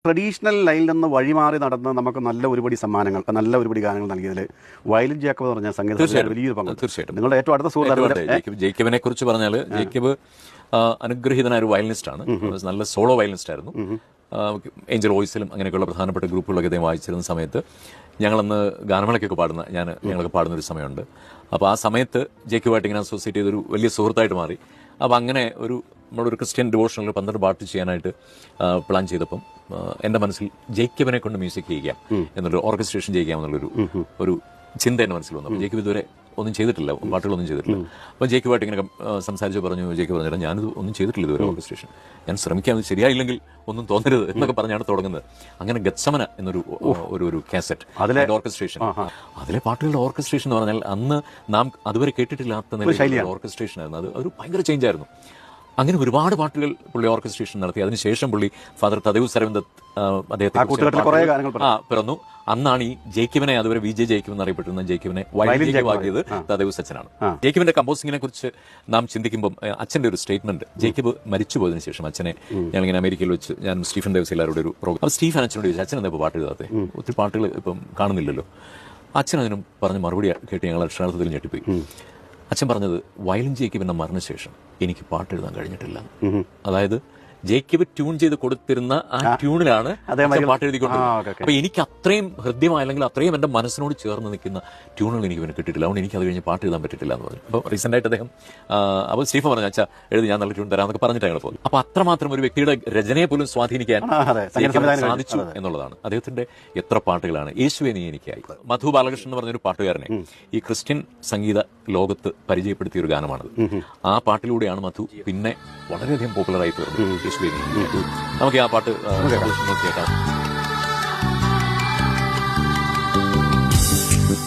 Traditional ലൈനിൽ നിന്ന് വഴിമാറി നടന്ന് നമുക്ക് നല്ല ഒരുപടി സമ്മാനങ്ങൾ, നല്ല ഒരുപടി ഗാനങ്ങൾ നൽകിയതിൽ വയലിൻ ജേക്കബ് എന്ന് പറഞ്ഞ സംഗീതം വലിയൊരു പങ്ക്. തീർച്ചയായിട്ടും നിങ്ങളുടെ ഏറ്റവും അടുത്ത സുഹൃത്ത് ജേക്കബിനെ കുറിച്ച് പറഞ്ഞാൽ, ജേക്കബ് അനുഗ്രഹീതനായ ഒരു വയലിനിസ്റ്റ് ആണ്. നല്ല സോളോ വയലിനിസ്റ്റ് ആയിരുന്നു. ഏഞ്ചൽ വോയിസിലും അങ്ങനെയൊക്കെയുള്ള പ്രധാനപ്പെട്ട ഗ്രൂപ്പുകളൊക്കെ അദ്ദേഹം വായിച്ചിരുന്ന സമയത്ത് ഞങ്ങളന്ന് ഗാനമേളയ്ക്കൊക്കെ ഞങ്ങളൊക്കെ പാടുന്ന ഒരു സമയമുണ്ട്. അപ്പോൾ ആ സമയത്ത് ജേക്കബുമായിട്ട് ഇങ്ങനെ അസോസിയേറ്റ് ചെയ്തൊരു വലിയ സുഹൃത്തായിട്ട് മാറി. അപ്പോൾ അങ്ങനെ നമ്മളൊരു ക്രിസ്ത്യൻ ഡിവോഷണൽ 12 പാട്ട് ചെയ്യാനായിട്ട് പ്ലാൻ ചെയ്തപ്പം എൻ്റെ മനസ്സിൽ ജേക്കബിനെ കൊണ്ട് മ്യൂസിക് ചെയ്യിക്കാം എന്നുള്ളൊരു ഓർക്കസ്ട്രേഷൻ ചെയ്യിക്കാം എന്നുള്ളൊരു ചിന്ത എൻ്റെ മനസ്സിൽ വന്നു. അപ്പോൾ ജേക്കബ് ഇതുവരെ ഒന്നും ചെയ്തിട്ടില്ല, പാട്ടുകളൊന്നും ചെയ്തിട്ടില്ല. അപ്പോൾ ജേക്കബുമായിട്ട് ഇങ്ങനെ സംസാരിച്ച് ജേക്കബ് പറഞ്ഞിട്ട് ഞാനിത് ഒന്നും ചെയ്തിട്ടില്ല ഇതുവരെ ഓർക്കസ്ട്രേഷൻ, ഞാൻ ശ്രമിക്കാം, ശരിയായില്ലെങ്കിൽ ഒന്നും തോന്നരുത് എന്നൊക്കെ പറഞ്ഞാണ് തുടങ്ങുന്നത്. അങ്ങനെ ഗത്സമന എന്നൊരു കാസറ്റ്, അതിലെ ഓർക്കസ്ട്രേഷൻ, അതിലെ പാട്ടുകളുടെ ഓർക്കസ്ട്രേഷൻ എന്ന് പറഞ്ഞാൽ അന്ന് നാം അതുവരെ കേട്ടിട്ടില്ലാത്ത നിലയിലുള്ള ഓർക്കസ്ട്രേഷൻ ആയിരുന്നു. അതൊരു ഭയങ്കര ചേഞ്ച് ആയിരുന്നു. അങ്ങനെ ഒരുപാട് പാട്ടുകൾ പുള്ളി ഓർക്കസ്ട്രേഷൻ നടത്തി. അതിനുശേഷം പുള്ളി ഫാദർ തദേവ് സരവിന്ദത്ത് അദ്ദേഹത്തെ പിറന്നു. അന്നാണ് ഈ ജേക്കബിനെ, അതുവരെ VJ ജേക്കബ് എന്നറിയപ്പെട്ടിരുന്ന ജേക്കബിനെ വയലിൻ ജേക്കബ് ആക്കിയത് തദേവ് സച്ചനാണ്. ജേക്കബിന്റെ കമ്പോസിങ്ങിനെ കുറിച്ച് നാം ചിന്തിക്കുമ്പോൾ അച്ഛന്റെ ഒരു സ്റ്റേറ്റ്മെന്റ്, ജേക്കബ് മരിച്ചു പോയതിനു ശേഷം അച്ഛനെ ഞങ്ങളിങ്ങനെ അമേരിക്കയിൽ വെച്ച് ഞാൻ സ്റ്റീഫൻ ഡേവിസ് എല്ലാവരുടെ ഒരു പ്രോഗ്രാം, അപ്പോൾ സ്റ്റീഫൻ അച്ഛനോട് ചോദിച്ചു, അച്ഛൻ എന്താ ഇപ്പോൾ പാട്ട് എഴുതാത്തെ, ഒത്തിരി പാട്ടുകൾ ഇപ്പം കാണുന്നില്ലല്ലോ. അച്ഛൻ അതിനും പറഞ്ഞ് മറുപടി കേട്ട് ഞങ്ങൾ അക്ഷരാർത്ഥത്തിൽ ഞെട്ടിപ്പോയി. അച്ഛൻ പറഞ്ഞത്, വയലിൻ ജേക്കബിന്റെ മരണശേഷം എനിക്ക് പാട്ട് എഴുതാൻ കഴിഞ്ഞിട്ടില്ല. അതായത് ജേക്കബ് ട്യൂൺ ചെയ്ത് കൊടുത്തിരുന്ന ആ ട്യൂണിലാണ് പാട്ട് എഴുതിക്കൊണ്ടിരുന്നത്. അപ്പൊ എനിക്ക് അത്രയും ഹൃദ്യമായ, അല്ലെങ്കിൽ അത്രയും എന്റെ മനസ്സിനോട് ചേർന്ന് നിൽക്കുന്ന ട്യൂണുകൾ എനിക്ക് പിന്നെ കിട്ടിയിട്ടില്ല. അതുകൊണ്ട് എനിക്ക് അത് കഴിഞ്ഞ് പാട്ട് എഴുതാൻ പറ്റിയിട്ടില്ല എന്ന് പറഞ്ഞു. അപ്പോൾ റീസെന്റ് ആയിട്ട് അദ്ദേഹം അപ്പോൾ സ്റ്റീഫൻ പറഞ്ഞു, അച്ഛാ എഴുതി, ഞാൻ നല്ല ട്യൂൺ തരാമെന്നൊക്കെ പറഞ്ഞിട്ട് അയാൾ പോകും. അപ്പൊ അത്രമാത്രം ഒരു വ്യക്തിയുടെ രചനയെ പോലും സ്വാധീനിക്കാൻ സാധിച്ചു എന്നുള്ളതാണ്. അദ്ദേഹത്തിന്റെ എത്ര പാട്ടുകളാണ്. യേശുവേ നീ എനിക്കായി, മധു ബാലകൃഷ്ണൻ എന്ന് പറഞ്ഞൊരു പാട്ടുകാരനെ ഈ ക്രിസ്ത്യൻ സംഗീത ലോകത്ത് പരിചയപ്പെടുത്തിയ ഒരു ഗാനമാണത്. ആ പാട്ടിലൂടെയാണ് മധു പിന്നെ വളരെയധികം പോപ്പുലറായി തീർന്നത്. നമുക്ക് ആ പാട്ട് കേൾക്കാം.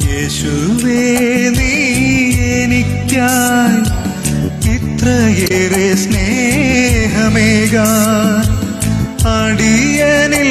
യേശുവേ നീ എനിക്കായി ഇത്രയേറെ സ്നേഹമേകാൻ അടിയനിൽ